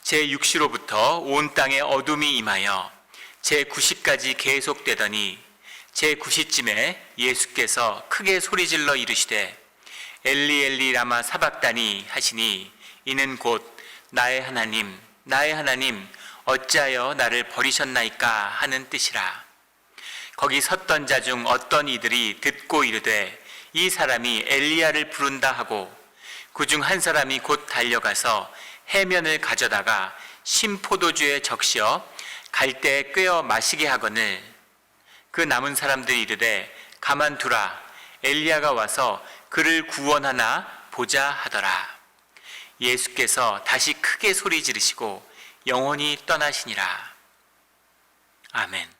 제6시로부터 온 땅에 어둠이 임하여 제9시까지 계속되더니 제9시쯤에 예수께서 크게 소리질러 이르시되 엘리 엘리 라마 사박다니 하시니 이는 곧 나의 하나님 나의 하나님 어찌하여 나를 버리셨나이까 하는 뜻이라. 거기 섰던 자 중 어떤 이들이 듣고 이르되 이 사람이 엘리야를 부른다 하고 그중 한 사람이 곧 달려가서 해면을 가져다가 신포도주에 적시어 갈대에 꿰어 마시게 하거늘 그 남은 사람들이 이르되 가만두라 엘리야가 와서 그를 구원하나 보자 하더라. 예수께서 다시 크게 소리 지르시고 영원히 떠나시니라. 아멘.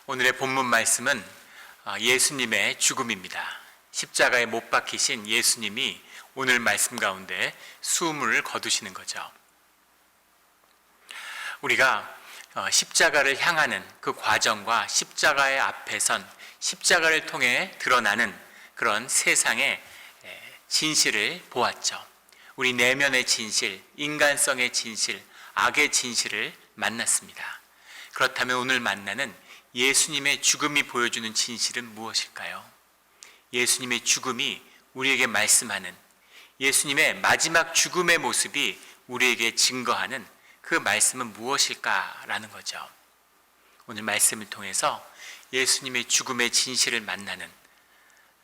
오늘의 본문 말씀은 예수님의 죽음입니다. 십자가에 못 박히신 예수님이 오늘 말씀 가운데 숨을 거두시는 거죠. 우리가 십자가를 향하는 그 과정과 십자가의 앞에 선 십자가를 통해 드러나는 그런 세상의 진실을 보았죠. 우리 내면의 진실, 인간성의 진실, 악의 진실을 만났습니다. 그렇다면 오늘 만나는 예수님의 죽음이 보여주는 진실은 무엇일까요? 예수님의 죽음이 우리에게 말씀하는, 예수님의 마지막 죽음의 모습이 우리에게 증거하는 그 말씀은 무엇일까라는 거죠. 오늘 말씀을 통해서 예수님의 죽음의 진실을 만나는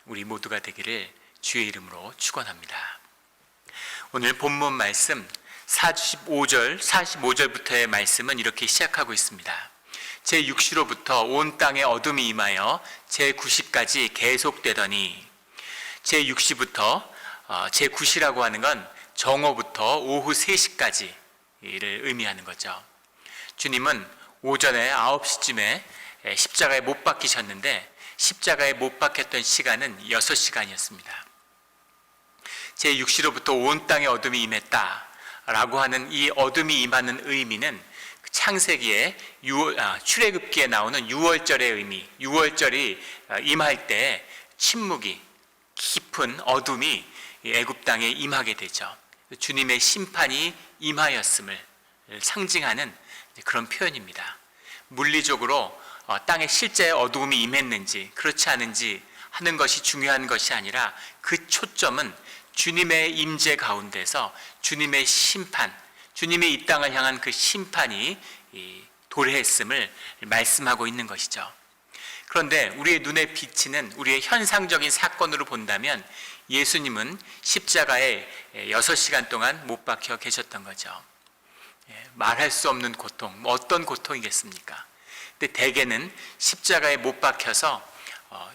우리 모두가 되기를 주의 이름으로 축원합니다. 오늘 본문 말씀 45절부터의 말씀은 이렇게 시작하고 있습니다. 제6시로부터 온 땅에 어둠이 임하여 제9시까지 계속되더니, 제6시부터 제9시라고 하는 건 정오부터 오후 3시까지를 의미하는 거죠. 주님은 오전에 9시쯤에 십자가에 못 박히셨는데 십자가에 못 박혔던 시간은 6시간이었습니다. 제6시로부터 온 땅에 어둠이 임했다라고 하는 이 어둠이 임하는 의미는 창세기에 출애굽기에 나오는 6월절의 의미, 6월절이 임할 때 침묵이 깊은 어둠이 애굽 땅에 임하게 되죠. 주님의 심판이 임하였음을 상징하는 그런 표현입니다. 물리적으로 땅에 실제 어두움이 임했는지 그렇지 않은지 하는 것이 중요한 것이 아니라 그 초점은 주님의 임재 가운데서 주님의 심판, 주님의 이 땅을 향한 그 심판이 도래했음을 말씀하고 있는 것이죠. 그런데 우리의 눈에 비치는 우리의 현상적인 사건으로 본다면 예수님은 십자가에 6시간 동안 못 박혀 계셨던 거죠. 말할 수 없는 고통, 어떤 고통이겠습니까? 근데 대개는 십자가에 못 박혀서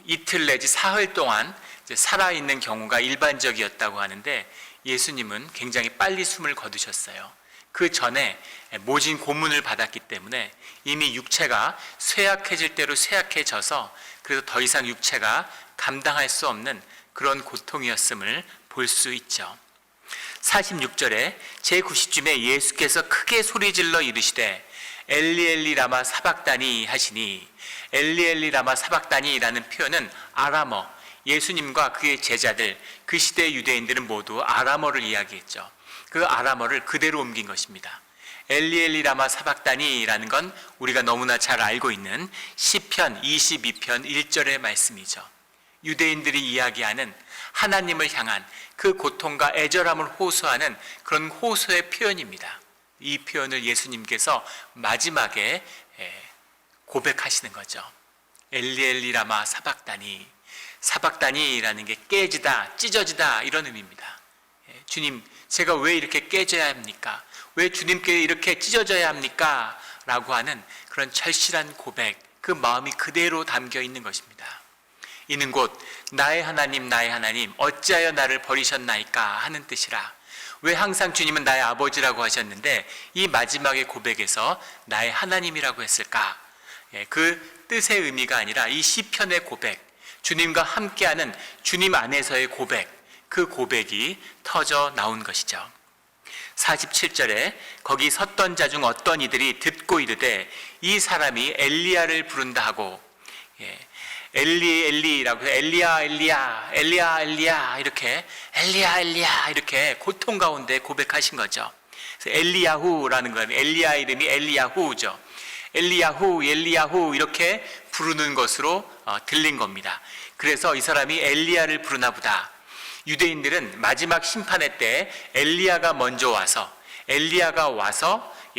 이틀 내지 사흘 동안 살아있는 경우가 일반적이었다고 하는데 예수님은 굉장히 빨리 숨을 거두셨어요. 그 전에 모진 고문을 받았기 때문에 이미 육체가 쇠약해질 대로 쇠약해져서 그래서 더 이상 육체가 감당할 수 없는 그런 고통이었음을 볼 수 있죠. 46절에 제9시쯤에 예수께서 크게 소리질러 이르시되 엘리 엘리 라마 사박다니 하시니, 엘리 엘리 라마 사박다니라는 표현은 아람어, 예수님과 그의 제자들, 그 시대의 유대인들은 모두 아람어를 이야기했죠. 그 아람어를 그대로 옮긴 것입니다. 엘리 엘리 라마 사박다니라는 건 우리가 너무나 잘 알고 있는 시편 22편 1절의 말씀이죠. 유대인들이 이야기하는 하나님을 향한 그 고통과 애절함을 호소하는 그런 호소의 표현입니다. 이 표현을 예수님께서 마지막에 고백하시는 거죠. 엘리 엘리 라마 사박다니, 사박다니라는 게 깨지다, 찢어지다 이런 의미입니다. 주님, 제가 왜 이렇게 깨져야 합니까? 왜 주님께 이렇게 찢어져야 합니까? 라고 하는 그런 절실한 고백, 그 마음이 그대로 담겨 있는 것입니다. 이는 곧 나의 하나님 나의 하나님 어찌하여 나를 버리셨나이까 하는 뜻이라. 왜 항상 주님은 나의 아버지라고 하셨는데 이 마지막의 고백에서 나의 하나님이라고 했을까? 그 뜻의 의미가 아니라 이 시편의 고백, 주님과 함께하는 주님 안에서의 고백, 그 고백이 터져 나온 것이죠. 47절에 거기 섰던 자 중 어떤 이들이 듣고 이르되 이 사람이 엘리야를 부른다 하고, 엘리 엘리라고 해서 엘리야 엘리야 엘리야 엘리야 이렇게 엘리야 엘리야 이렇게 고통 가운데 고백하신 거죠. 그래서 엘리야후라는 건 엘리야 이름이 엘리야후죠. 엘리야후 엘리야후 이렇게 부르는 것으로 들린 겁니다. 그래서 이 사람이 엘리야를 부르나 보다. 유대인들은 마지막 심판의 때 엘리야가 먼저 와서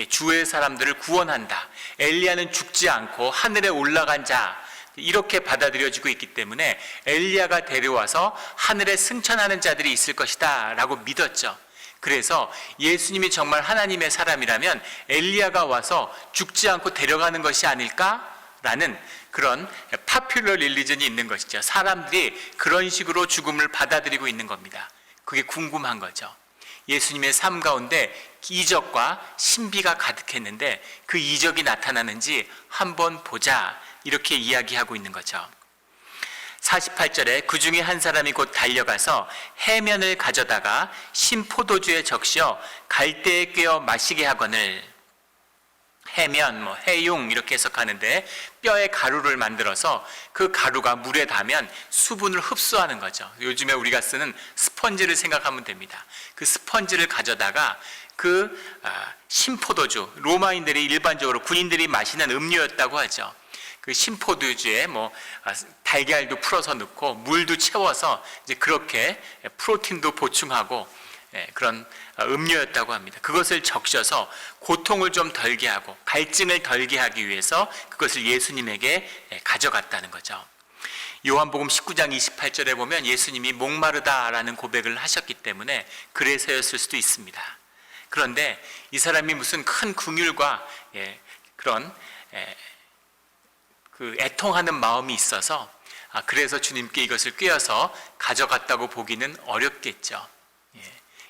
주의 사람들을 구원한다. 엘리야는 죽지 않고 하늘에 올라간 자 이렇게 받아들여지고 있기 때문에 엘리야가 데려와서 하늘에 승천하는 자들이 있을 것이다 라고 믿었죠. 그래서 예수님이 정말 하나님의 사람이라면 엘리야가 와서 죽지 않고 데려가는 것이 아닐까라는 그런 파퓰러 릴리전이 있는 것이죠. 사람들이 그런 식으로 죽음을 받아들이고 있는 겁니다. 그게 궁금한 거죠. 예수님의 삶 가운데 이적과 신비가 가득했는데 그 이적이 나타나는지 한번 보자 이렇게 이야기하고 있는 거죠. 48절에 그 중에 한 사람이 곧 달려가서 해면을 가져다가 신포도주에 적셔 갈대에 꿰어 마시게 하거늘. 해면, 해융 이렇게 해석하는데 뼈에 가루를 만들어서 그 가루가 물에 닿으면 수분을 흡수하는 거죠. 요즘에 우리가 쓰는 스펀지를 생각하면 됩니다. 그 스펀지를 가져다가 그 신포도주, 로마인들이 일반적으로 군인들이 마시는 음료였다고 하죠. 그 신포도주에 달걀도 풀어서 넣고 물도 채워서 이제 그렇게 프로틴도 보충하고 그런 음료였다고 합니다. 그것을 적셔서 고통을 좀 덜게 하고 갈증을 덜게 하기 위해서 그것을 예수님에게 가져갔다는 거죠. 요한복음 19장 28절에 보면 예수님이 목마르다라는 고백을 하셨기 때문에 그래서였을 수도 있습니다. 그런데 이 사람이 무슨 큰 긍휼과 그런 그 애통하는 마음이 있어서 그래서 주님께 이것을 꿰어서 가져갔다고 보기는 어렵겠죠.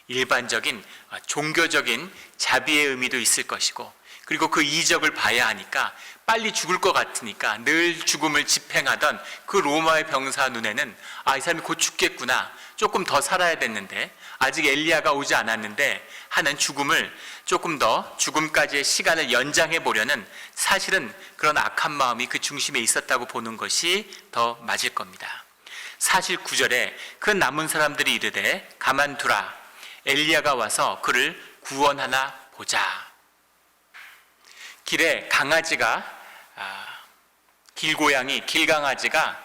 일반적인 종교적인 자비의 의미도 있을 것이고, 그리고 그 이적을 봐야 하니까 빨리 죽을 것 같으니까 늘 죽음을 집행하던 그 로마의 병사 눈에는 이 사람이 곧 죽겠구나, 조금 더 살아야 됐는데 아직 엘리야가 오지 않았는데 하는 죽음을 조금 더 죽음까지의 시간을 연장해 보려는 사실은 그런 악한 마음이 그 중심에 있었다고 보는 것이 더 맞을 겁니다. 49절에 그 남은 사람들이 이르되 가만두라, 엘리야가 와서 그를 구원하나 보자. 길에 강아지가 길고양이, 길강아지가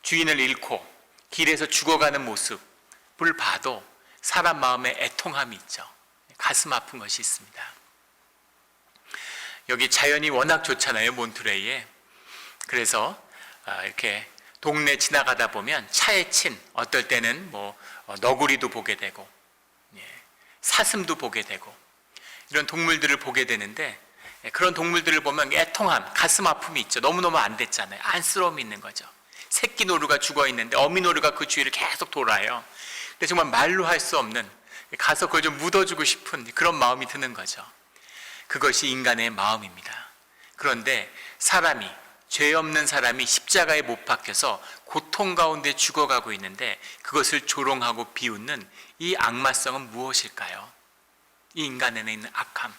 주인을 잃고 길에서 죽어가는 모습을 봐도 사람 마음에 애통함이 있죠. 가슴 아픈 것이 있습니다. 여기 자연이 워낙 좋잖아요, 몬트레이에. 그래서 이렇게 동네 지나가다 보면 차에 친, 어떨 때는 너구리도 보게 되고 사슴도 보게 되고 이런 동물들을 보게 되는데, 그런 동물들을 보면 애통함, 가슴 아픔이 있죠. 너무너무 안 됐잖아요. 안쓰러움이 있는 거죠. 새끼 노루가 죽어 있는데 어미 노루가 그 주위를 계속 돌아요. 근데 정말 말로 할 수 없는, 가서 그걸 좀 묻어주고 싶은 그런 마음이 드는 거죠. 그것이 인간의 마음입니다. 그런데 사람이, 죄 없는 사람이 십자가에 못 박혀서 고통 가운데 죽어가고 있는데 그것을 조롱하고 비웃는 이 악마성은 무엇일까요? 이 인간에는 있는 악함.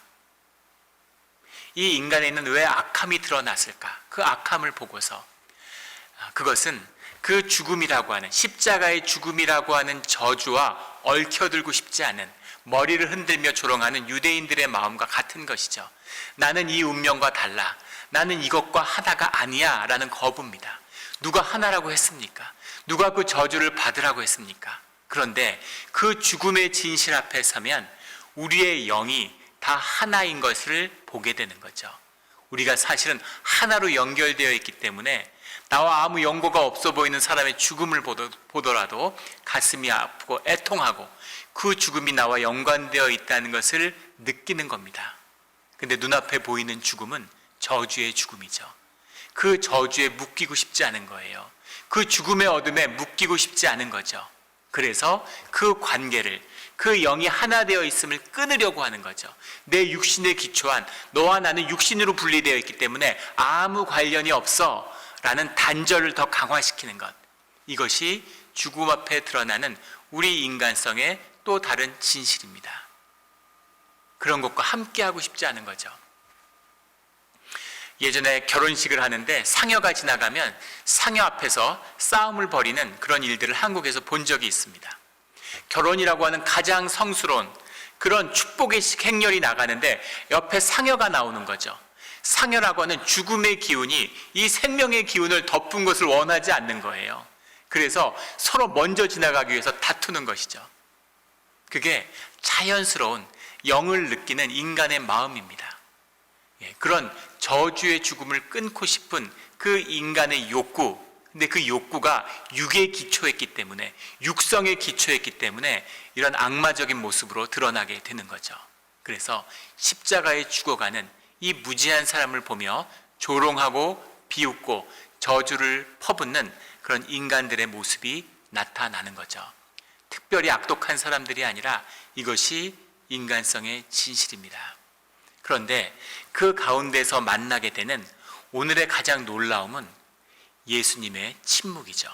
이 인간에는 왜 악함이 드러났을까? 그 악함을 보고서 그것은 그 죽음이라고 하는, 십자가의 죽음이라고 하는 저주와 얽혀들고 싶지 않은, 머리를 흔들며 조롱하는 유대인들의 마음과 같은 것이죠. 나는 이 운명과 달라, 나는 이것과 하나가 아니야 라는 거부입니다. 누가 하나라고 했습니까? 누가 그 저주를 받으라고 했습니까? 그런데 그 죽음의 진실 앞에 서면 우리의 영이 다 하나인 것을 보게 되는 거죠. 우리가 사실은 하나로 연결되어 있기 때문에 나와 아무 연고가 없어 보이는 사람의 죽음을 보더라도 가슴이 아프고 애통하고 그 죽음이 나와 연관되어 있다는 것을 느끼는 겁니다. 근데 눈앞에 보이는 죽음은 저주의 죽음이죠. 그 저주에 묶이고 싶지 않은 거예요. 그 죽음의 어둠에 묶이고 싶지 않은 거죠. 그래서 그 관계를, 그 영이 하나 되어 있음을 끊으려고 하는 거죠. 내 육신에 기초한, 너와 나는 육신으로 분리되어 있기 때문에 아무 관련이 없어 라는 단절을 더 강화시키는 것, 이것이 죽음 앞에 드러나는 우리 인간성의 또 다른 진실입니다. 그런 것과 함께하고 싶지 않은 거죠. 예전에 결혼식을 하는데 상여가 지나가면 상여 앞에서 싸움을 벌이는 그런 일들을 한국에서 본 적이 있습니다. 결혼이라고 하는 가장 성스러운 그런 축복의 행렬이 나가는데 옆에 상여가 나오는 거죠. 상여라고 하는 죽음의 기운이 이 생명의 기운을 덮은 것을 원하지 않는 거예요. 그래서 서로 먼저 지나가기 위해서 다투는 것이죠. 그게 자연스러운 영을 느끼는 인간의 마음입니다. 그런 저주의 죽음을 끊고 싶은 그 인간의 욕구, 근데 그 욕구가 육에 기초했기 때문에, 육성에 기초했기 때문에 이런 악마적인 모습으로 드러나게 되는 거죠. 그래서 십자가에 죽어가는 이 무지한 사람을 보며 조롱하고 비웃고 저주를 퍼붓는 그런 인간들의 모습이 나타나는 거죠. 특별히 악독한 사람들이 아니라 이것이 인간성의 진실입니다. 그런데 그 가운데서 만나게 되는 오늘의 가장 놀라움은 예수님의 침묵이죠.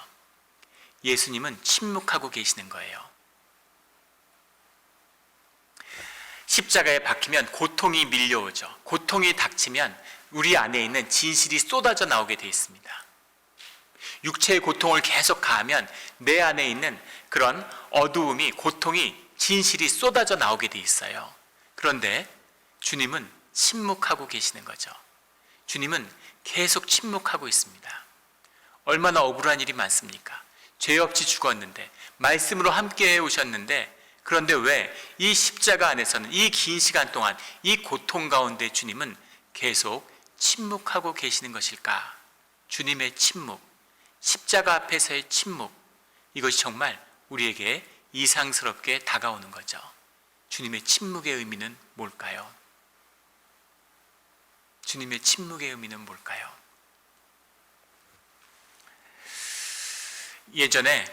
예수님은 침묵하고 계시는 거예요. 십자가에 박히면 고통이 밀려오죠. 고통이 닥치면 우리 안에 있는 진실이 쏟아져 나오게 되어 있습니다. 육체의 고통을 계속 가하면 내 안에 있는 그런 어두움이, 고통이, 진실이 쏟아져 나오게 되어 있어요. 그런데 주님은 침묵하고 계시는 거죠. 주님은 계속 침묵하고 있습니다. 얼마나 억울한 일이 많습니까? 죄 없이 죽었는데, 말씀으로 함께 해오셨는데, 그런데 왜 이 십자가 안에서는 이 긴 시간 동안 이 고통 가운데 주님은 계속 침묵하고 계시는 것일까? 주님의 침묵, 십자가 앞에서의 침묵, 이것이 정말 우리에게 이상스럽게 다가오는 거죠. 주님의 침묵의 의미는 뭘까요? 주님의 침묵의 의미는 뭘까요? 예전에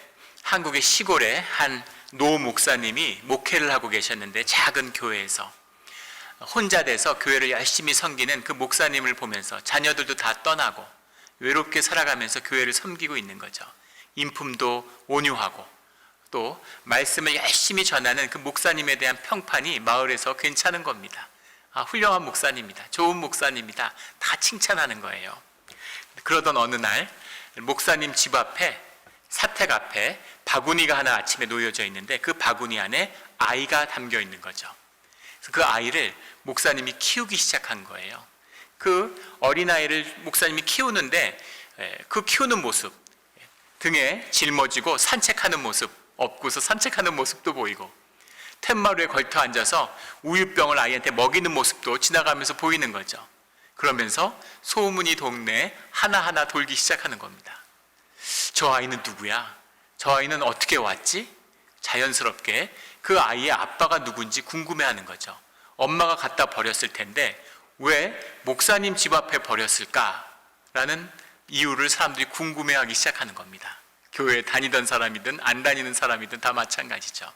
한국의 시골에 한 노 목사님이 목회를 하고 계셨는데, 작은 교회에서 혼자 돼서 교회를 열심히 섬기는 그 목사님을 보면서 자녀들도 다 떠나고 외롭게 살아가면서 교회를 섬기고 있는 거죠. 인품도 온유하고 또 말씀을 열심히 전하는 그 목사님에 대한 평판이 마을에서 괜찮은 겁니다. 훌륭한 목사님이다, 좋은 목사님이다, 다 칭찬하는 거예요. 그러던 어느 날 목사님 집 앞에, 사택 앞에 바구니가 하나 아침에 놓여져 있는데 그 바구니 안에 아이가 담겨 있는 거죠. 그래서 그 아이를 목사님이 키우기 시작한 거예요. 그 어린아이를 목사님이 키우는데 그 키우는 모습, 등에 짊어지고 산책하는 모습, 업고서 산책하는 모습도 보이고, 툇마루에 걸터 앉아서 우유병을 아이한테 먹이는 모습도 지나가면서 보이는 거죠. 그러면서 소문이 동네에 하나하나 돌기 시작하는 겁니다. 저 아이는 누구야? 저 아이는 어떻게 왔지? 자연스럽게 그 아이의 아빠가 누군지 궁금해하는 거죠. 엄마가 갖다 버렸을 텐데 왜 목사님 집 앞에 버렸을까라는 이유를 사람들이 궁금해하기 시작하는 겁니다. 교회에 다니던 사람이든 안 다니는 사람이든 다 마찬가지죠.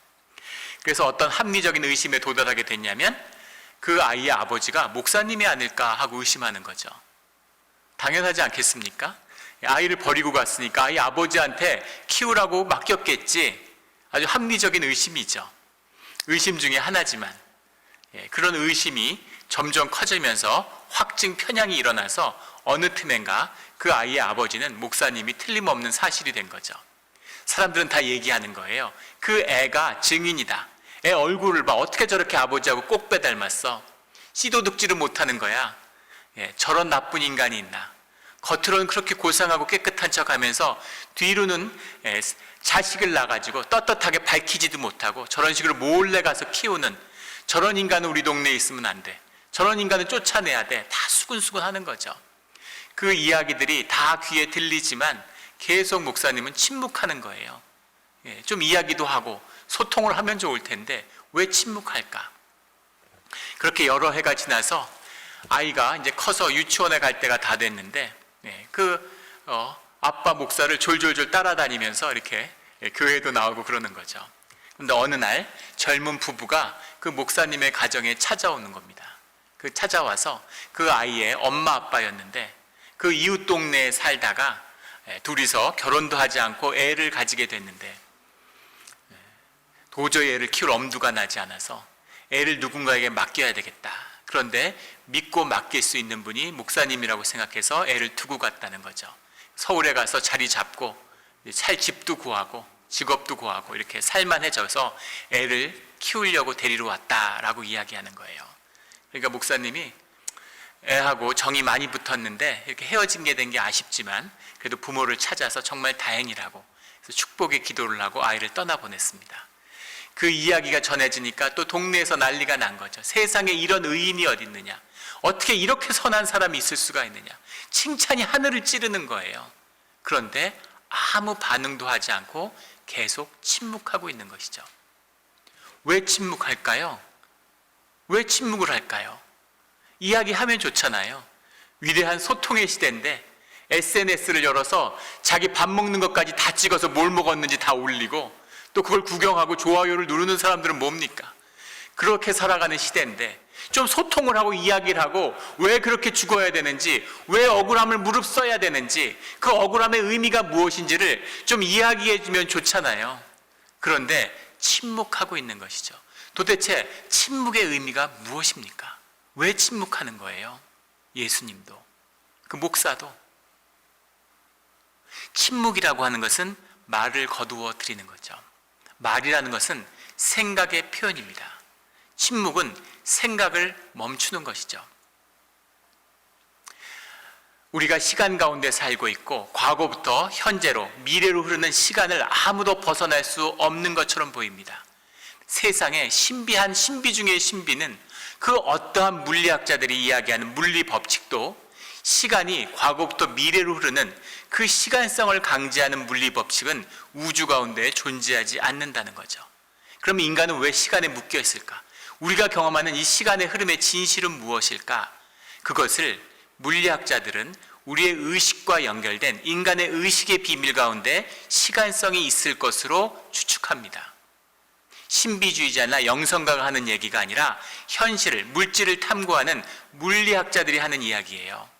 그래서 어떤 합리적인 의심에 도달하게 됐냐면 그 아이의 아버지가 목사님이 아닐까 하고 의심하는 거죠. 당연하지 않겠습니까? 아이를 버리고 갔으니까 아이 아버지한테 키우라고 맡겼겠지. 아주 합리적인 의심이죠. 의심 중에 하나지만 그런 의심이 점점 커지면서 확증 편향이 일어나서 어느 틈엔가 그 아이의 아버지는 목사님이 틀림없는 사실이 된 거죠. 사람들은 다 얘기하는 거예요. 그 애가 증인이다. 애 얼굴을 봐. 어떻게 저렇게 아버지하고 꼭 빼닮았어. 씨도 득지를 못하는 거야. 저런 나쁜 인간이 있나. 겉으로는 그렇게 고상하고 깨끗한 척하면서 뒤로는 자식을 낳아가지고 떳떳하게 밝히지도 못하고 저런 식으로 몰래 가서 키우는 저런 인간은 우리 동네에 있으면 안 돼. 저런 인간은 쫓아내야 돼. 다 수근수근 하는 거죠. 그 이야기들이 다 귀에 들리지만 계속 목사님은 침묵하는 거예요. 좀 이야기도 하고 소통을 하면 좋을 텐데 왜 침묵할까? 그렇게 여러 해가 지나서 아이가 이제 커서 유치원에 갈 때가 다 됐는데 아빠 목사를 졸졸졸 따라다니면서 이렇게 교회도 나오고 그러는 거죠. 그런데 어느 날 젊은 부부가 그 목사님의 가정에 찾아오는 겁니다. 그 찾아와서 그 아이의 엄마 아빠였는데 그 이웃 동네에 살다가 둘이서 결혼도 하지 않고 애를 가지게 됐는데 도저히 애를 키울 엄두가 나지 않아서 애를 누군가에게 맡겨야 되겠다. 그런데 믿고 맡길 수 있는 분이 목사님이라고 생각해서 애를 두고 갔다는 거죠. 서울에 가서 자리 잡고 살 집도 구하고 직업도 구하고 이렇게 살만해져서 애를 키우려고 데리러 왔다라고 이야기하는 거예요. 그러니까 목사님이 애하고 정이 많이 붙었는데 이렇게 헤어진 게 된 게 아쉽지만 그래도 부모를 찾아서 정말 다행이라고 그래서 축복의 기도를 하고 아이를 떠나보냈습니다. 그 이야기가 전해지니까 또 동네에서 난리가 난 거죠. 세상에 이런 의인이 어디 있느냐, 어떻게 이렇게 선한 사람이 있을 수가 있느냐, 칭찬이 하늘을 찌르는 거예요. 그런데 아무 반응도 하지 않고 계속 침묵하고 있는 것이죠. 왜 침묵할까요? 왜 침묵을 할까요? 이야기하면 좋잖아요. 위대한 소통의 시대인데 SNS를 열어서 자기 밥 먹는 것까지 다 찍어서 뭘 먹었는지 다 올리고 또 그걸 구경하고 좋아요를 누르는 사람들은 뭡니까? 그렇게 살아가는 시대인데 좀 소통을 하고 이야기를 하고 왜 그렇게 죽어야 되는지, 왜 억울함을 무릅써야 되는지, 그 억울함의 의미가 무엇인지를 좀 이야기해 주면 좋잖아요. 그런데 침묵하고 있는 것이죠. 도대체 침묵의 의미가 무엇입니까? 왜 침묵하는 거예요? 예수님도, 그 목사도. 침묵이라고 하는 것은 말을 거두어 드리는 거죠. 말이라는 것은 생각의 표현입니다. 침묵은 생각을 멈추는 것이죠. 우리가 시간 가운데 살고 있고 과거부터 현재로 미래로 흐르는 시간을 아무도 벗어날 수 없는 것처럼 보입니다. 세상의 신비한 신비 중의 신비는 그 어떠한 물리학자들이 이야기하는 물리 법칙도 시간이 과거부터 미래로 흐르는 그 시간성을 강제하는 물리 법칙은 우주 가운데 존재하지 않는다는 거죠. 그럼 인간은 왜 시간에 묶여 있을까? 우리가 경험하는 이 시간의 흐름의 진실은 무엇일까? 그것을 물리학자들은 우리의 의식과 연결된 인간의 의식의 비밀 가운데 시간성이 있을 것으로 추측합니다. 신비주의자나 영성가가 하는 얘기가 아니라 현실을, 물질을 탐구하는 물리학자들이 하는 이야기예요.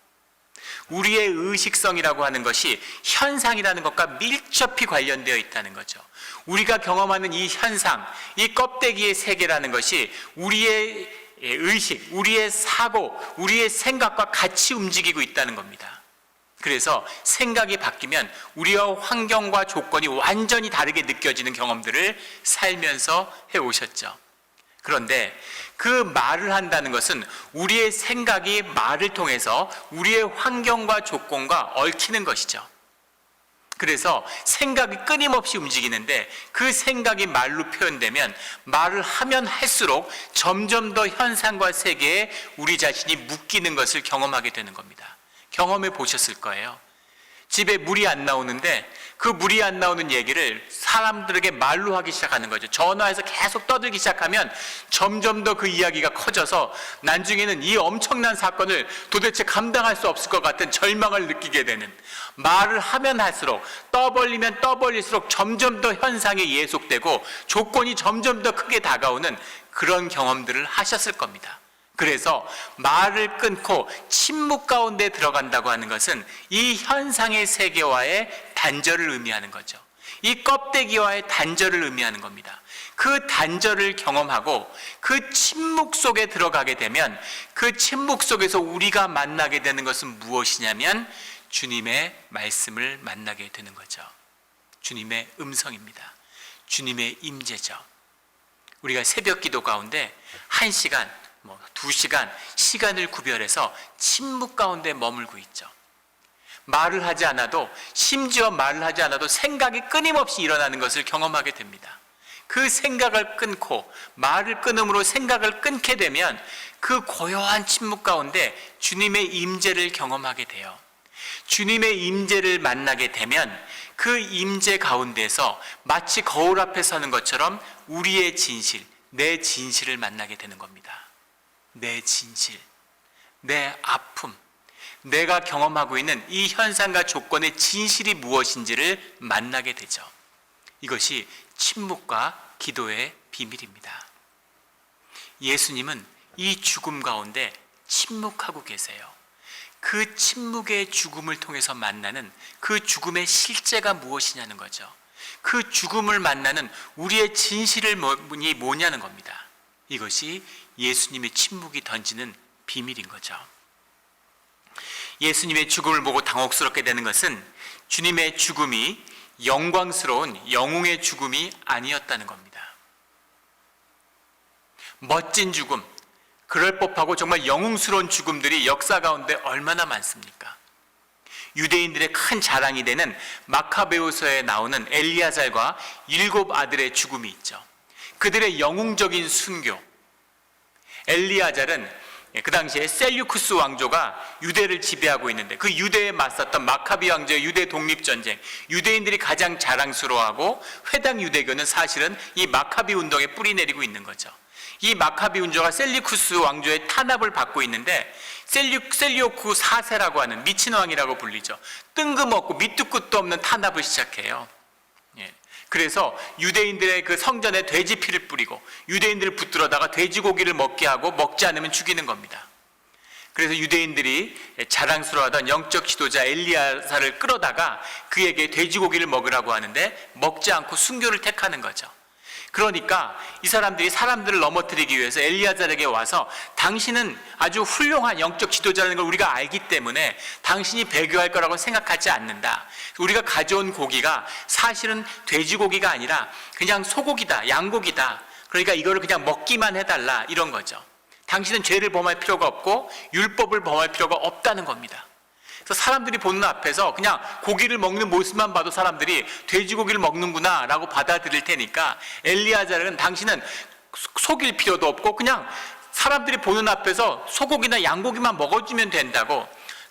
우리의 의식성이라고 하는 것이 현상이라는 것과 밀접히 관련되어 있다는 거죠. 우리가 경험하는 이 현상, 이 껍데기의 세계라는 것이 우리의 의식, 우리의 사고, 우리의 생각과 같이 움직이고 있다는 겁니다. 그래서 생각이 바뀌면 우리와 환경과 조건이 완전히 다르게 느껴지는 경험들을 살면서 해오셨죠. 그런데 그 말을 한다는 것은 우리의 생각이 말을 통해서 우리의 환경과 조건과 얽히는 것이죠. 그래서 생각이 끊임없이 움직이는데 그 생각이 말로 표현되면 말을 하면 할수록 점점 더 현상과 세계에 우리 자신이 묶이는 것을 경험하게 되는 겁니다. 경험해 보셨을 거예요. 집에 물이 안 나오는데 그 물이 안 나오는 얘기를 사람들에게 말로 하기 시작하는 거죠. 전화해서 계속 떠들기 시작하면 점점 더 그 이야기가 커져서 나중에는 이 엄청난 사건을 도대체 감당할 수 없을 것 같은 절망을 느끼게 되는, 말을 하면 할수록, 떠벌리면 떠벌릴수록 점점 더 현상에 예속되고 조건이 점점 더 크게 다가오는 그런 경험들을 하셨을 겁니다. 그래서 말을 끊고 침묵 가운데 들어간다고 하는 것은 이 현상의 세계와의 단절을 의미하는 거죠. 이 껍데기와의 단절을 의미하는 겁니다. 그 단절을 경험하고 그 침묵 속에 들어가게 되면 그 침묵 속에서 우리가 만나게 되는 것은 무엇이냐면 주님의 말씀을 만나게 되는 거죠. 주님의 음성입니다. 주님의 임재죠. 우리가 새벽 기도 가운데 1시간, 2시간 시간을 구별해서 침묵 가운데 머물고 있죠. 말을 하지 않아도, 심지어 말을 하지 않아도 생각이 끊임없이 일어나는 것을 경험하게 됩니다. 그 생각을 끊고 말을 끊음으로 생각을 끊게 되면 그 고요한 침묵 가운데 주님의 임재를 경험하게 돼요. 주님의 임재를 만나게 되면 그 임재 가운데서 마치 거울 앞에 서는 것처럼 우리의 진실, 내 진실을 만나게 되는 겁니다. 내 진실, 내 아픔, 내가 경험하고 있는 이 현상과 조건의 진실이 무엇인지를 만나게 되죠. 이것이 침묵과 기도의 비밀입니다. 예수님은 이 죽음 가운데 침묵하고 계세요. 그 침묵의 죽음을 통해서 만나는 그 죽음의 실제가 무엇이냐는 거죠. 그 죽음을 만나는 우리의 진실이 뭐냐는 겁니다. 이것이 예수님의 침묵이 던지는 비밀인 거죠. 예수님의 죽음을 보고 당혹스럽게 되는 것은 주님의 죽음이 영광스러운 영웅의 죽음이 아니었다는 겁니다. 멋진 죽음, 그럴 법하고 정말 영웅스러운 죽음들이 역사 가운데 얼마나 많습니까? 유대인들의 큰 자랑이 되는 마카베오서에 나오는 엘리야잘과 7 아들의 죽음이 있죠. 그들의 영웅적인 순교. 엘리야잘은 그 당시에 셀류쿠스 왕조가 유대를 지배하고 있는데 그 유대에 맞섰던 마카비 왕조의 유대 독립전쟁, 유대인들이 가장 자랑스러워하고 회당 유대교는 사실은 이 마카비 운동에 뿌리 내리고 있는 거죠. 이 마카비 운조가 셀류쿠스 왕조의 탄압을 받고 있는데 셀류쿠 4세라고 하는 미친 왕이라고 불리죠. 뜬금없고 밑도 끝도 없는 탄압을 시작해요. 그래서 유대인들의 그 성전에 돼지 피를 뿌리고 유대인들을 붙들어다가 돼지고기를 먹게 하고 먹지 않으면 죽이는 겁니다. 그래서 유대인들이 자랑스러워하던 영적 지도자 엘리야사를 끌어다가 그에게 돼지고기를 먹으라고 하는데 먹지 않고 순교를 택하는 거죠. 그러니까 이 사람들이 사람들을 넘어뜨리기 위해서 엘리야잘에게 와서 당신은 아주 훌륭한 영적 지도자라는 걸 우리가 알기 때문에 당신이 배교할 거라고 생각하지 않는다. 우리가 가져온 고기가 사실은 돼지고기가 아니라 그냥 소고기다, 양고기다. 그러니까 이거를 그냥 먹기만 해달라 이런 거죠. 당신은 죄를 범할 필요가 없고 율법을 범할 필요가 없다는 겁니다. 그래서 사람들이 보는 앞에서 그냥 고기를 먹는 모습만 봐도 사람들이 돼지고기를 먹는구나 라고 받아들일 테니까 엘리야잘은 당신은 속일 필요도 없고 그냥 사람들이 보는 앞에서 소고기나 양고기만 먹어주면 된다고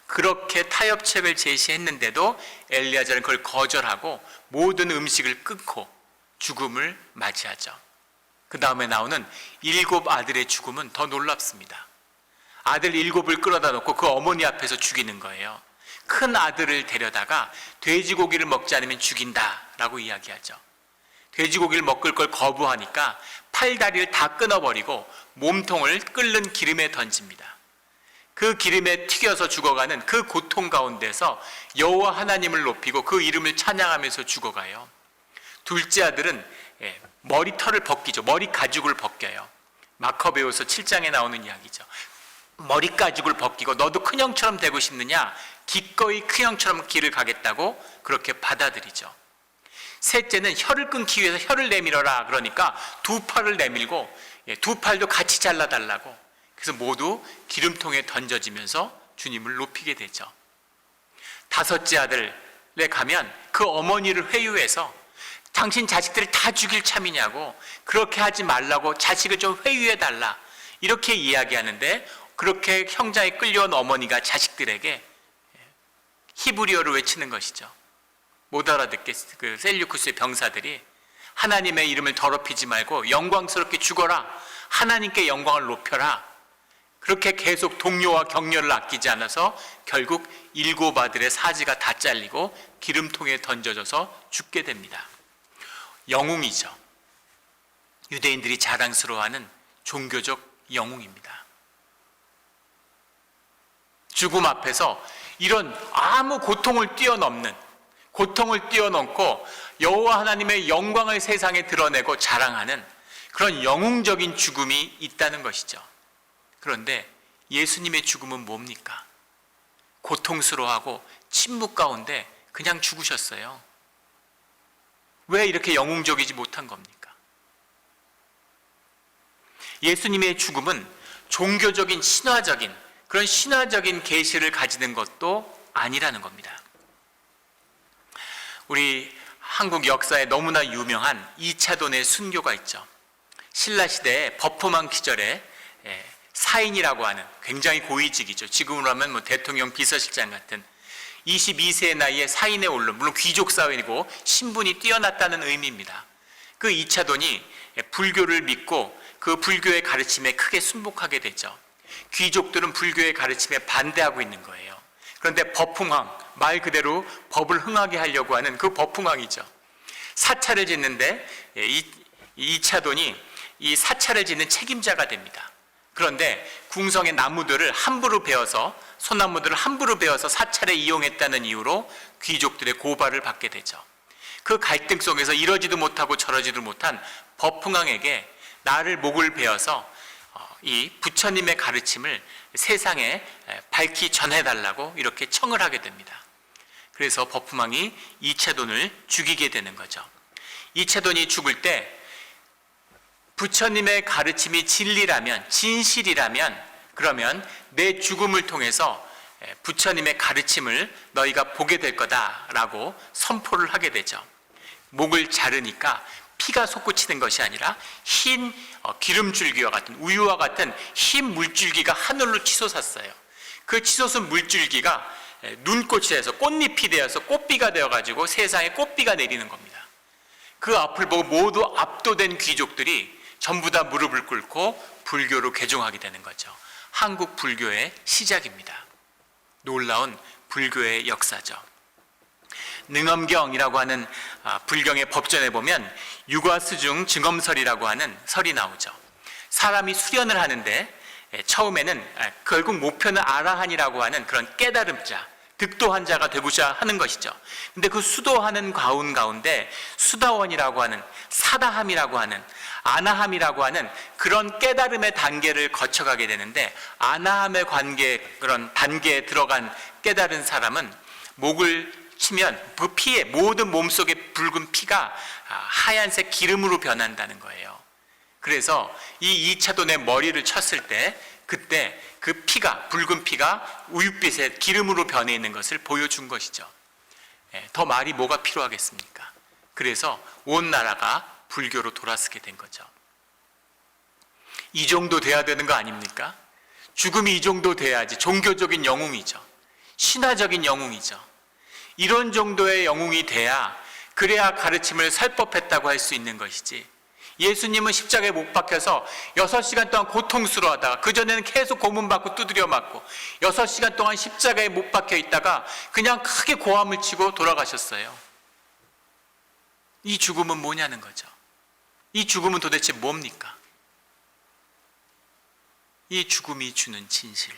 그렇게 타협책을 제시했는데도 엘리야잘은 그걸 거절하고 모든 음식을 끊고 죽음을 맞이하죠. 그 다음에 나오는 7 아들의 죽음은 더 놀랍습니다. 아들 7을 끌어다 놓고 그 어머니 앞에서 죽이는 거예요. 큰 아들을 데려다가 돼지고기를 먹지 않으면 죽인다라고 이야기하죠. 돼지고기를 먹을 걸 거부하니까 팔다리를 다 끊어버리고 몸통을 끓는 기름에 던집니다. 그 기름에 튀겨서 죽어가는 그 고통 가운데서 여호와 하나님을 높이고 그 이름을 찬양하면서 죽어가요. 둘째 아들은 머리털을 벗기죠. 머리 가죽을 벗겨요. 마카베오서 7장에 나오는 이야기죠. 머리 가죽을 벗기고 너도 큰형처럼 되고 싶느냐? 기꺼이 큰형처럼 길을 가겠다고 그렇게 받아들이죠. 셋째는 혀를 끊기 위해서 혀를 내밀어라 그러니까 2 팔을 내밀고 2 팔도 같이 잘라달라고 그래서 모두 기름통에 던져지면서 주님을 높이게 되죠. 5째 아들에 가면 그 어머니를 회유해서 당신 자식들을 다 죽일 참이냐고 그렇게 하지 말라고 자식을 좀 회유해달라 이렇게 이야기하는데 그렇게 형장에 끌려온 어머니가 자식들에게 히브리어를 외치는 것이죠. 못 알아듣게 그 셀류쿠스의 병사들이 하나님의 이름을 더럽히지 말고 영광스럽게 죽어라. 하나님께 영광을 높여라. 그렇게 계속 동료와 격려를 아끼지 않아서 결국 7 아들의 사지가 다 잘리고 기름통에 던져져서 죽게 됩니다. 영웅이죠. 유대인들이 자랑스러워하는 종교적 영웅입니다. 죽음 앞에서 이런 아무 고통을 뛰어넘는 고통을 뛰어넘고 여호와 하나님의 영광을 세상에 드러내고 자랑하는 그런 영웅적인 죽음이 있다는 것이죠. 그런데 예수님의 죽음은 뭡니까? 고통스러워하고 침묵 가운데 그냥 죽으셨어요. 왜 이렇게 영웅적이지 못한 겁니까? 예수님의 죽음은 종교적인 신화적인 그런 신화적인 계시를 가지는 것도 아니라는 겁니다. 우리 한국 역사에 너무나 유명한 이차돈의 순교가 있죠. 신라시대에 버프망 시절에 사인이라고 하는 굉장히 고위직이죠. 지금으로 하면 뭐 대통령 비서실장 같은 22세의 나이에 사인에 오른 물론 귀족 사회이고 신분이 뛰어났다는 의미입니다. 그 이차돈이 불교를 믿고 그 불교의 가르침에 크게 순복하게 되죠. 귀족들은 불교의 가르침에 반대하고 있는 거예요. 그런데 버풍왕, 말 그대로 법을 흥하게 하려고 하는 그 버풍왕이죠. 사찰을 짓는데 이차돈이 이 사찰을 짓는 책임자가 됩니다. 그런데 궁성의 나무들을 함부로 베어서 소나무들을 함부로 베어서 사찰에 이용했다는 이유로 귀족들의 고발을 받게 되죠. 그 갈등 속에서 이러지도 못하고 저러지도 못한 버풍왕에게 나를 목을 베어서 이 부처님의 가르침을 세상에 밝히 전해달라고 이렇게 청을 하게 됩니다. 그래서 버프망이 이채돈을 죽이게 되는 거죠. 이채돈이 죽을 때 부처님의 가르침이 진리라면, 진실이라면, 그러면 내 죽음을 통해서 부처님의 가르침을 너희가 보게 될 거다라고 선포를 하게 되죠. 목을 자르니까 피가 솟구치는 것이 아니라 흰 기름줄기와 같은, 우유와 같은 흰 물줄기가 하늘로 치솟았어요. 그 치솟은 물줄기가 눈꽃이 돼서 꽃잎이 되어서 꽃비가 되어가지고 세상에 꽃비가 내리는 겁니다. 그 앞을 보고 모두 압도된 귀족들이 전부 다 무릎을 꿇고 불교로 개종하게 되는 거죠. 한국 불교의 시작입니다. 놀라운 불교의 역사죠. 능엄경이라고 하는 불경의 법전에 보면 유과수중 증엄설이라고 하는 설이 나오죠. 사람이 수련을 하는데 처음에는 결국 목표는 아라한이라고 하는 그런 깨달음자, 득도한 자가 되고자 하는 것이죠. 근데 그 수도하는 가운데 수다원이라고 하는, 사다함이라고 하는, 아나함이라고 하는 그런 깨달음의 단계를 거쳐가게 되는데, 아나함의 그런 단계에 들어간 깨달은 사람은 목을 치면 그 피에, 모든 몸속의 붉은 피가 하얀색 기름으로 변한다는 거예요. 그래서 이 이차돈의 머리를 쳤을 때 그때 그 피가, 붉은 피가 우윳빛의 기름으로 변해 있는 것을 보여준 것이죠. 더 말이 뭐가 필요하겠습니까? 그래서 온 나라가 불교로 돌아서게 된 거죠. 이 정도 돼야 되는 거 아닙니까? 죽음이 이 정도 돼야지 종교적인 영웅이죠. 신화적인 영웅이죠. 이런 정도의 영웅이 돼야, 그래야 가르침을 설법했다고 할 수 있는 것이지, 예수님은 십자가에 못 박혀서 6시간 동안 고통스러워하다가, 그전에는 계속 고문받고 두드려 맞고 6시간 동안 십자가에 못 박혀 있다가 그냥 크게 고함을 치고 돌아가셨어요. 이 죽음은 뭐냐는 거죠. 이 죽음은 도대체 뭡니까? 이 죽음이 주는 진실,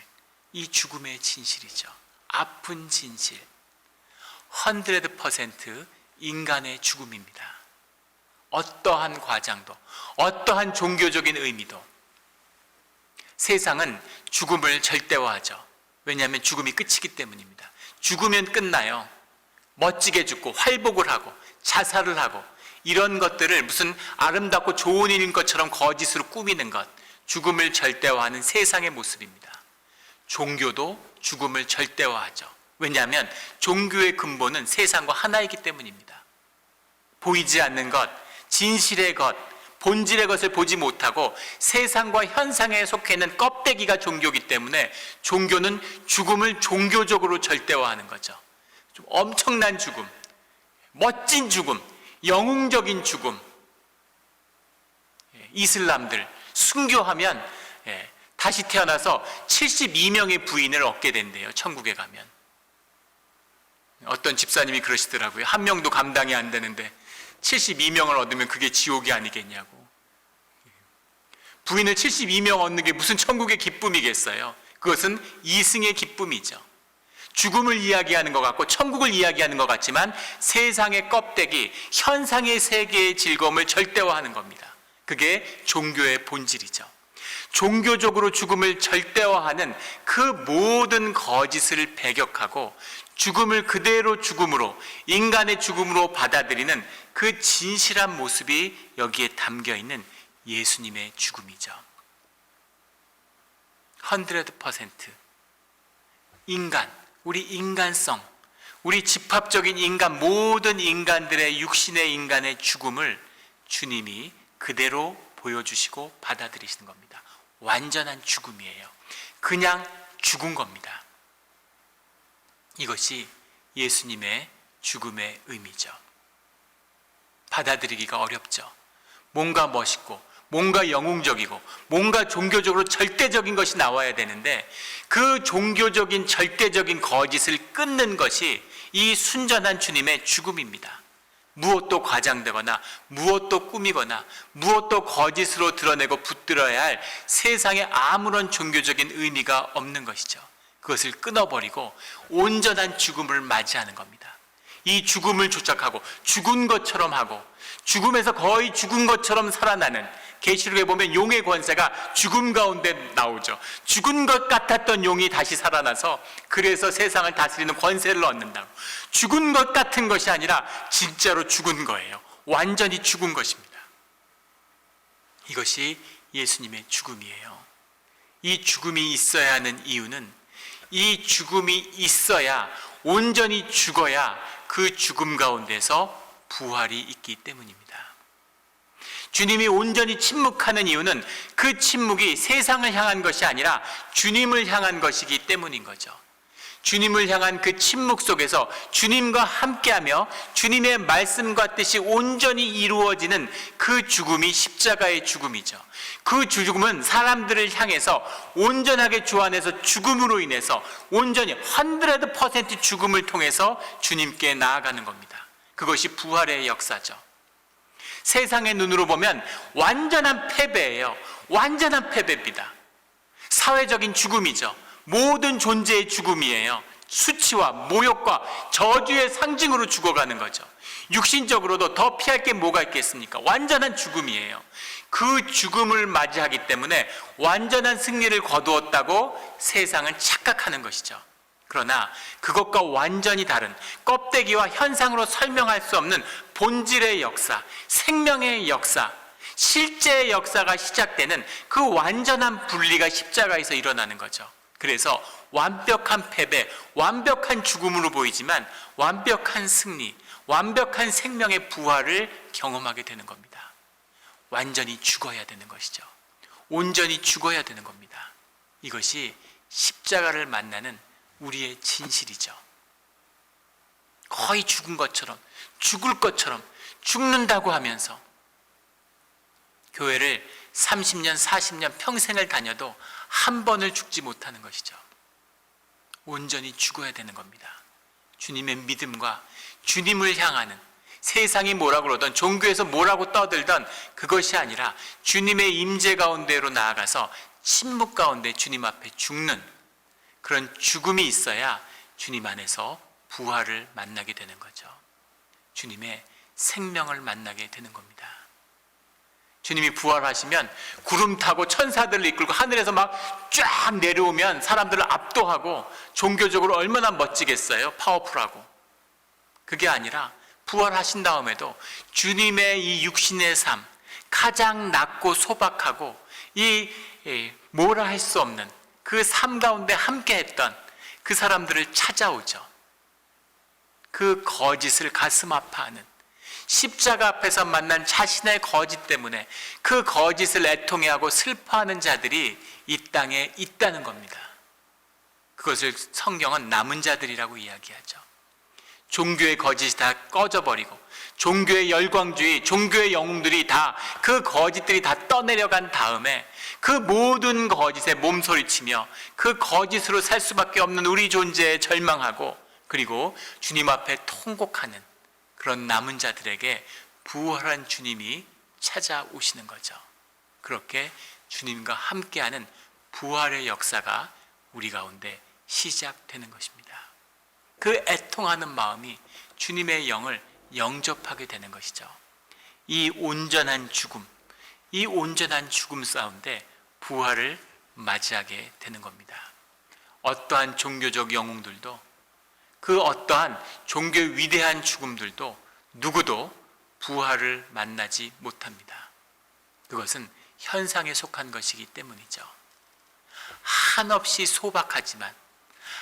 이 죽음의 진실이죠. 아픈 진실, 100% 인간의 죽음입니다. 어떠한 과장도, 어떠한 종교적인 의미도 세상은 죽음을 절대화하죠. 왜냐하면 죽음이 끝이기 때문입니다. 죽으면 끝나요. 멋지게 죽고 활복을 하고 자살을 하고 이런 것들을 무슨 아름답고 좋은 일인 것처럼 거짓으로 꾸미는 것, 죽음을 절대화하는 세상의 모습입니다. 종교도 죽음을 절대화하죠. 왜냐하면 종교의 근본은 세상과 하나이기 때문입니다. 보이지 않는 것, 진실의 것, 본질의 것을 보지 못하고 세상과 현상에 속해 있는 껍데기가 종교이기 때문에 종교는 죽음을 종교적으로 절대화하는 거죠. 좀 엄청난 죽음, 멋진 죽음, 영웅적인 죽음. 이슬람들 순교하면 다시 태어나서 72명의 부인을 얻게 된대요. 천국에 가면. 어떤 집사님이 그러시더라고요. 한 명도 감당이 안 되는데 72명을 얻으면 그게 지옥이 아니겠냐고. 부인을 72명 얻는 게 무슨 천국의 기쁨이겠어요. 그것은 이승의 기쁨이죠. 죽음을 이야기하는 것 같고 천국을 이야기하는 것 같지만 세상의 껍데기, 현상의 세계의 즐거움을 절대화하는 겁니다. 그게 종교의 본질이죠. 종교적으로 죽음을 절대화하는 그 모든 거짓을 배격하고 죽음을 그대로 죽음으로, 인간의 죽음으로 받아들이는 그 진실한 모습이 여기에 담겨 있는 예수님의 죽음이죠. 100% 인간, 우리 인간성, 우리 집합적인 인간, 모든 인간들의 육신의 인간의 죽음을 주님이 그대로 보여주시고 받아들이시는 겁니다. 완전한 죽음이에요. 그냥 죽은 겁니다. 이것이 예수님의 죽음의 의미죠. 받아들이기가 어렵죠. 뭔가 멋있고 뭔가 영웅적이고 뭔가 종교적으로 절대적인 것이 나와야 되는데 그 종교적인 절대적인 거짓을 끊는 것이 이 순전한 주님의 죽음입니다. 무엇도 과장되거나 무엇도 꾸미거나 무엇도 거짓으로 드러내고 붙들어야 할 세상에 아무런 종교적인 의미가 없는 것이죠. 그것을 끊어버리고 온전한 죽음을 맞이하는 겁니다. 이 죽음을 조작하고 죽은 것처럼 하고 죽음에서 거의 죽은 것처럼 살아나는 계시록에 보면 용의 권세가 죽음 가운데 나오죠. 죽은 것 같았던 용이 다시 살아나서 그래서 세상을 다스리는 권세를 얻는다고. 죽은 것 같은 것이 아니라 진짜로 죽은 거예요. 완전히 죽은 것입니다. 이것이 예수님의 죽음이에요. 이 죽음이 있어야 하는 이유는 이 죽음이 있어야, 온전히 죽어야 그 죽음 가운데서 부활이 있기 때문입니다. 주님이 온전히 침묵하는 이유는 그 침묵이 세상을 향한 것이 아니라 주님을 향한 것이기 때문인 거죠. 주님을 향한 그 침묵 속에서 주님과 함께하며 주님의 말씀과 뜻이 온전히 이루어지는 그 죽음이 십자가의 죽음이죠. 그 죽음은 사람들을 향해서 온전하게 주 안에서 죽음으로 인해서 온전히 100% 죽음을 통해서 주님께 나아가는 겁니다. 그것이 부활의 역사죠. 세상의 눈으로 보면 완전한 패배예요. 완전한 패배입니다. 사회적인 죽음이죠. 모든 존재의 죽음이에요. 수치와 모욕과 저주의 상징으로 죽어가는 거죠. 육신적으로도 더 피할 게 뭐가 있겠습니까? 완전한 죽음이에요. 그 죽음을 맞이하기 때문에 완전한 승리를 거두었다고 세상은 착각하는 것이죠. 그러나 그것과 완전히 다른 껍데기와 현상으로 설명할 수 없는 본질의 역사, 생명의 역사, 실제의 역사가 시작되는 그 완전한 분리가 십자가에서 일어나는 거죠. 그래서 완벽한 패배, 완벽한 죽음으로 보이지만 완벽한 승리, 완벽한 생명의 부활을 경험하게 되는 겁니다. 완전히 죽어야 되는 것이죠. 온전히 죽어야 되는 겁니다. 이것이 십자가를 만나는 우리의 진실이죠. 거의 죽은 것처럼, 죽을 것처럼 죽는다고 하면서 교회를 30년, 40년 평생을 다녀도 한 번을 죽지 못하는 것이죠. 온전히 죽어야 되는 겁니다. 주님의 믿음과 주님을 향하는, 세상이 뭐라고 그러던, 종교에서 뭐라고 떠들던 그것이 아니라 주님의 임재 가운데로 나아가서 침묵 가운데 주님 앞에 죽는 그런 죽음이 있어야 주님 안에서 부활을 만나게 되는 거죠. 주님의 생명을 만나게 되는 겁니다. 주님이 부활하시면 구름 타고 천사들을 이끌고 하늘에서 막 쫙 내려오면 사람들을 압도하고 종교적으로 얼마나 멋지겠어요? 파워풀하고. 그게 아니라 부활하신 다음에도 주님의 이 육신의 삶, 가장 낮고 소박하고 이 뭐라 할 수 없는 그 삶 가운데 함께했던 그 사람들을 찾아오죠. 그 거짓을 가슴 아파하는, 십자가 앞에서 만난 자신의 거짓 때문에 그 거짓을 애통해하고 슬퍼하는 자들이 이 땅에 있다는 겁니다. 그것을 성경은 남은 자들이라고 이야기하죠. 종교의 거짓이 다 꺼져버리고 종교의 열광주의, 종교의 영웅들이 다 그 거짓들이 다 떠내려간 다음에 그 모든 거짓에 몸소리치며 그 거짓으로 살 수밖에 없는 우리 존재에 절망하고, 그리고 주님 앞에 통곡하는 그런 남은 자들에게 부활한 주님이 찾아오시는 거죠. 그렇게 주님과 함께하는 부활의 역사가 우리 가운데 시작되는 것입니다. 그 애통하는 마음이 주님의 영을 영접하게 되는 것이죠. 이 온전한 죽음, 이 온전한 죽음 가운데 부활을 맞이하게 되는 겁니다. 어떠한 종교적 영웅들도, 그 어떠한 종교의 위대한 죽음들도 누구도 부활을 만나지 못합니다. 그것은 현상에 속한 것이기 때문이죠. 한없이 소박하지만,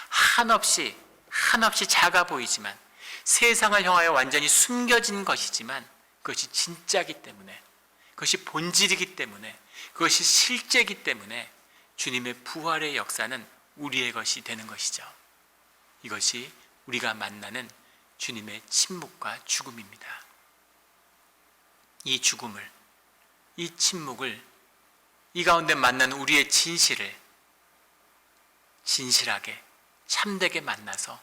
한없이 작아 보이지만, 세상을 향하여 완전히 숨겨진 것이지만 그것이 진짜이기 때문에, 그것이 본질이기 때문에, 그것이 실제이기 때문에 주님의 부활의 역사는 우리의 것이 되는 것이죠. 이것이 우리가 만나는 주님의 침묵과 죽음입니다. 이 죽음을, 이 침묵을, 이 가운데 만나는 우리의 진실을 진실하게 참되게 만나서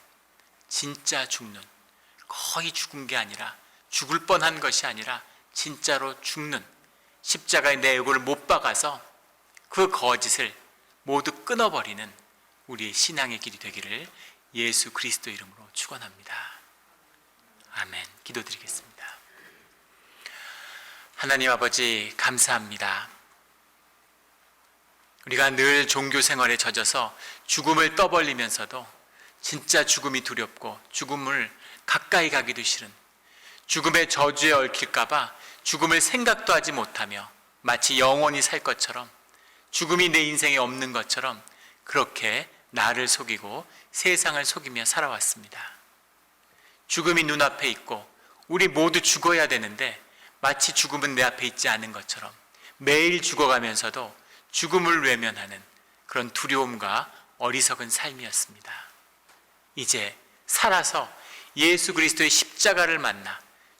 진짜 죽는, 거의 죽은 게 아니라, 죽을 뻔한 것이 아니라 진짜로 죽는, 십자가의 내욕을 못 박아서 그 거짓을 모두 끊어버리는 우리의 신앙의 길이 되기를 예수 그리스도 이름으로 축원합니다. 아멘. 기도드리겠습니다. 하나님 아버지 감사합니다. 우리가 늘 종교 생활에 젖어서 죽음을 떠벌리면서도 진짜 죽음이 두렵고 죽음을 가까이 가기도 싫은, 죽음의 저주에 얽힐까봐 죽음을 생각도 하지 못하며 마치 영원히 살 것처럼, 죽음이 내 인생에 없는 것처럼 그렇게 나를 속이고 세상을 속이며 살아왔습니다. 죽음이 눈앞에 있고 우리 모두 죽어야 되는데 마치 죽음은 내 앞에 있지 않은 것처럼 매일 죽어가면서도 죽음을 외면하는 그런 두려움과 어리석은 삶이었습니다. 이제 살아서 예수 그리스도의 십자가를 만나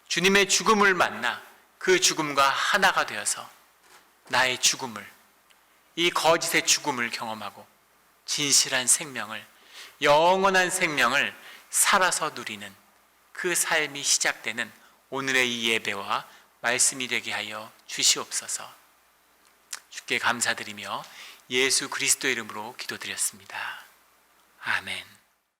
주님의 죽음을 만나 그 죽음과 하나가 되어서 나의 죽음을, 이 거짓의 죽음을 경험하고 진실한 생명을, 영원한 생명을 살아서 누리는 그 삶이 시작되는 오늘의 이 예배와 말씀이 되게 하여 주시옵소서. 주께 감사드리며 예수 그리스도 이름으로 기도드렸습니다. 아멘.